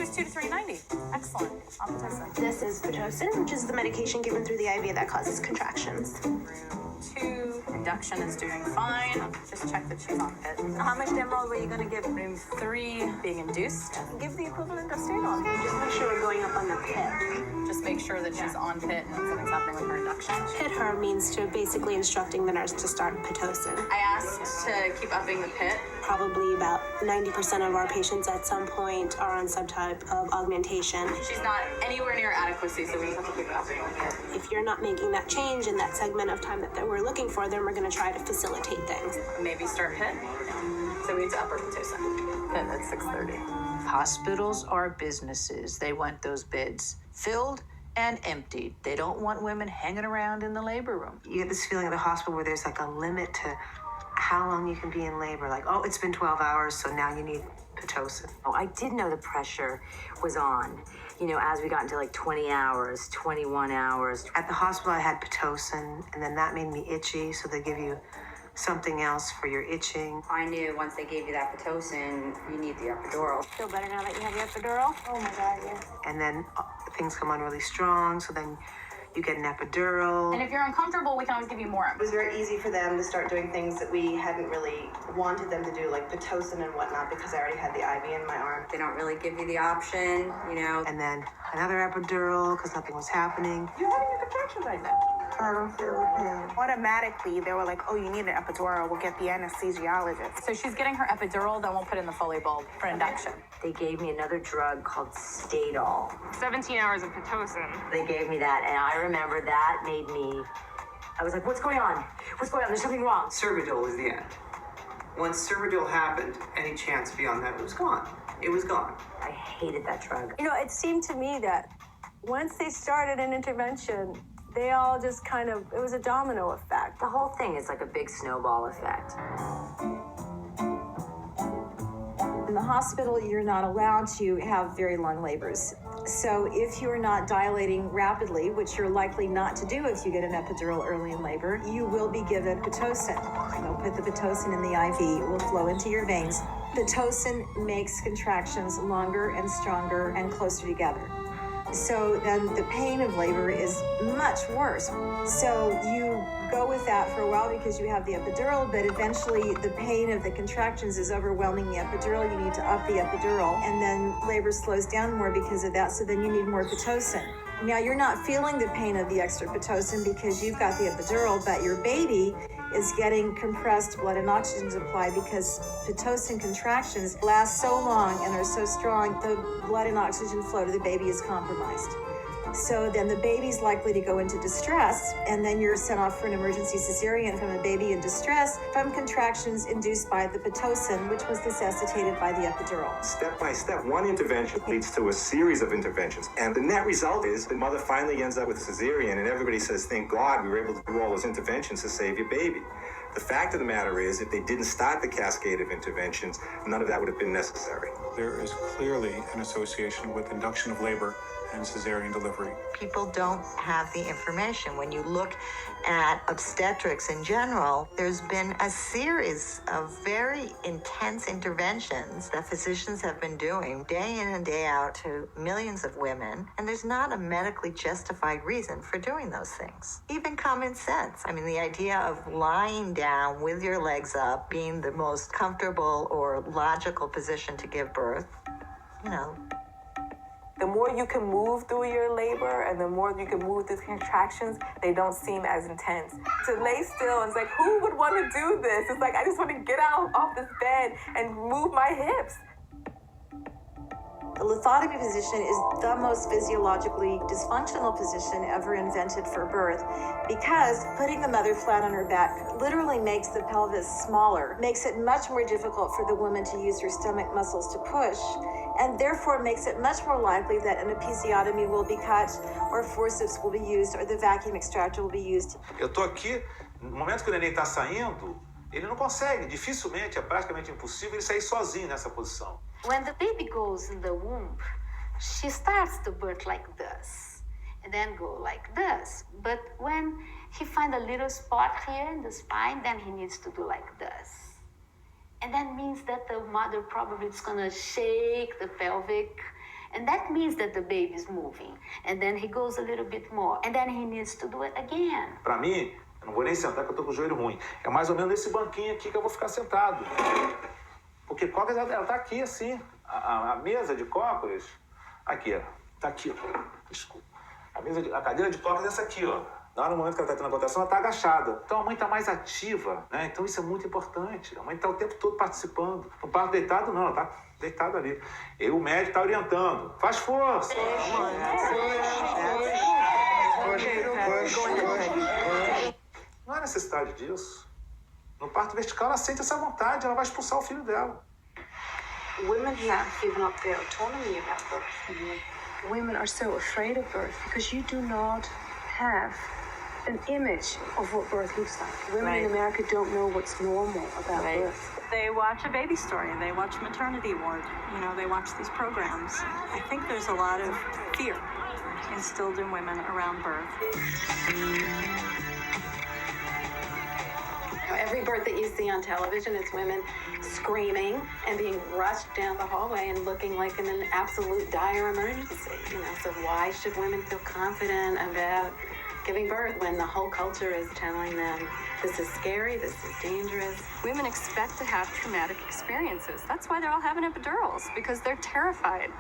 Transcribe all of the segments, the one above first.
It's 2 to 390. Excellent. Oxytocin. This is pitocin, which is the medication given through the IV that causes contractions. Room 2. Induction is doing fine. Just check that she's on pit. How much Demerol were you going to give? Room 3 being induced. Give the equivalent of Stadol. Just make sure we're going up on the pit. Just make sure that she's on pit and something's happening with her induction. Pit her means to basically instructing the nurse to start pitocin. I asked to keep upping the pit. Probably about 90% of our patients at some point are on some type of augmentation. She's not anywhere near adequacy, so we just have to keep upping the pit. If you're not making that change in that segment of time that we're looking for, then we're going to try to facilitate things. Maybe start pit. So we need to up her pitocin. Pit at 6:30. Hospitals are businesses. They want those beds filled and emptied. They don't want women hanging around in the labor room. You get this feeling at the hospital where there's like a limit to how long you can be in labor. Like, oh, it's been 12 hours, so now you need pitocin. Oh, I did know the pressure was on, as we got into like 20 hours, 21 hours. At the hospital, I had pitocin, and then that made me itchy, so they give you something else for your itching. I knew once they gave you that pitocin, you need the epidural. Feel better now that you have the epidural? Oh my God, yeah. And then things come on really strong, so then you get an epidural. And if you're uncomfortable, we can always give you more. It was very easy for them to start doing things that we hadn't really wanted them to do, like pitocin and whatnot, because I already had the IV in my arm. They don't really give you the option, And then another epidural, because nothing was happening. You're having a contraction right now. I don't feel the pain. Automatically, they were like, oh, you need an epidural. We'll get the anesthesiologist. So she's getting her epidural, then we'll put in the Foley bulb for induction. They gave me another drug called Stadol. 17 hours of pitocin. They gave me that, and I remember that made me, I was like, what's going on? What's going on? There's something wrong. Cervidil is the end. Once Cervidil happened, any chance beyond that was gone. It was gone. I hated that drug. It seemed to me that once they started an intervention, they all just it was a domino effect. The whole thing is like a big snowball effect. In the hospital, you're not allowed to have very long labors. So if you're not dilating rapidly, which you're likely not to do if you get an epidural early in labor, you will be given pitocin. They'll put the pitocin in the IV. It will flow into your veins. Pitocin makes contractions longer and stronger and closer together. So then the pain of labor is much worse. So you go with that for a while because you have the epidural, but eventually the pain of the contractions is overwhelming the epidural. You need to up the epidural, and then labor slows down more because of that, so then you need more pitocin. Now you're not feeling the pain of the extra pitocin because you've got the epidural, but your baby is getting compressed blood and oxygen supply because pitocin contractions last so long and are so strong, the blood and oxygen flow to the baby is compromised. So then the baby's likely to go into distress, and then you're sent off for an emergency cesarean from a baby in distress from contractions induced by the pitocin, which was necessitated by the epidural. Step by step, one intervention leads to a series of interventions. And the net result is the mother finally ends up with a cesarean, and everybody says, thank God we were able to do all those interventions to save your baby. The fact of the matter is, if they didn't start the cascade of interventions, none of that would have been necessary. There is clearly an association with induction of labor and cesarean delivery. People don't have the information. When you look at obstetrics in general, there's been a series of very intense interventions that physicians have been doing day in and day out to millions of women, and there's not a medically justified reason for doing those things. Even common sense. I mean, the idea of lying down with your legs up being the most comfortable or logical position to give birth, The more you can move through your labor and the more you can move through contractions, they don't seem as intense. To lay still, it's like, who would want to do this? It's like, I just want to get out off this bed and move my hips. The lithotomy position is the most physiologically dysfunctional position ever invented for birth because putting the mother flat on her back literally makes the pelvis smaller, makes it much more difficult for the woman to use her stomach muscles to push, and therefore makes it much more likely that an episiotomy will be cut or forceps will be used or the vacuum extractor will be used. Eu tô aqui, no momento que o neném está saindo, ele não consegue, dificilmente, é praticamente impossível ele sair sozinho nessa posição. When the baby goes in the womb, she starts to birth like this, and then go like this. But when he finds a little spot here in the spine, then he needs to do like this. And that means that the mother probably is going to shake the pelvic And that means that the baby is moving. And then he goes a little bit more. And then he needs to do it again. Pra mim, eu não vou nem sentar que eu tô com o joelho ruim. É mais ou menos nesse banquinho aqui que eu vou ficar sentado. Porque cócoras, ela tá aqui assim. A mesa de cócoras, aqui, ó. Tá aqui, ó. Desculpa. A cadeira de cócoras é essa aqui, ó. Lá no momento que ela tá tendo a contração, ela tá agachada. Então a mãe tá mais ativa, né? Então isso é muito importante. A mãe tá o tempo todo participando. No parto deitado, não, ela tá deitada ali. E o médico tá orientando. Faz força! Não há necessidade disso. No parto vertical, ela sente essa vontade, ela vai expulsar o filho dela. Women have given up their autonomy about birth. Women are so afraid of birth because you do not have an image of what birth looks like. Women in America don't know what's normal about birth. They watch a baby story, they watch maternity ward, they watch these programs. I think there's a lot of fear instilled in women around birth. Every birth that you see on television is women screaming and being rushed down the hallway and looking like in an absolute dire emergency. So why should women feel confident about giving birth when the whole culture is telling them this is scary, this is dangerous? Women expect to have traumatic experiences. That's why they're all having epidurals, because they're terrified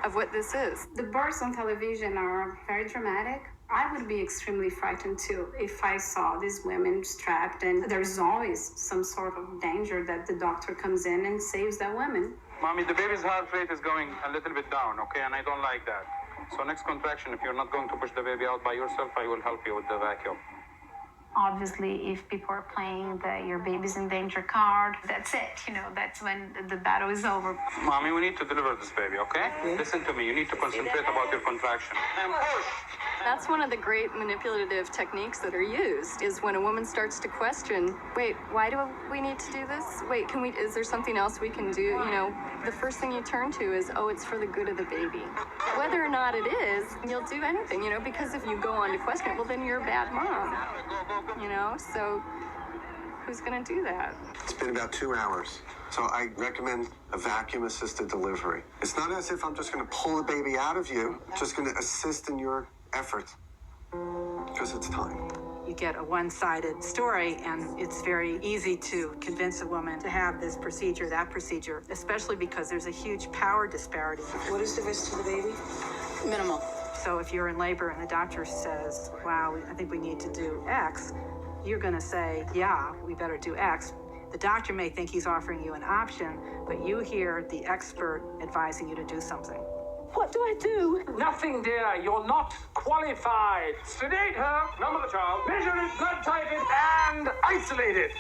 of what this is. The births on television are very dramatic. I would be extremely frightened too if I saw these women strapped, and there's always some sort of danger that the doctor comes in and saves that woman. Mommy, the baby's heart rate is going a little bit down, okay? And I don't like that. So next contraction, if you're not going to push the baby out by yourself, I will help you with the vacuum. Obviously, if people are playing the your baby's in danger card, that's it. That's when the battle is over. Mommy, we need to deliver this baby, okay? Listen to me. You need to concentrate about your contraction. And push! That's one of the great manipulative techniques that are used, is when a woman starts to question, wait, why do we need to do this? Wait, is there something else we can do? The first thing you turn to is, oh, it's for the good of the baby. Whether or not it is, you'll do anything, because if you go on to question it, well, then you're a bad mom, so who's gonna do that? It's been about 2 hours. So I recommend a vacuum-assisted delivery. It's not as if I'm just gonna pull the baby out of you, just gonna assist in your effort, because it's time. You get a one-sided story, and it's very easy to convince a woman to have this procedure, that procedure, especially because there's a huge power disparity. What is the risk to the baby? Minimal. So if you're in labor and the doctor says, wow, I think we need to do X, you're going to say, yeah, we better do X. The doctor may think he's offering you an option, but you hear the expert advising you to do something. What do I do? Nothing, dear. You're not qualified. Sedate her, number the child, measure it, blood type it, and isolate it.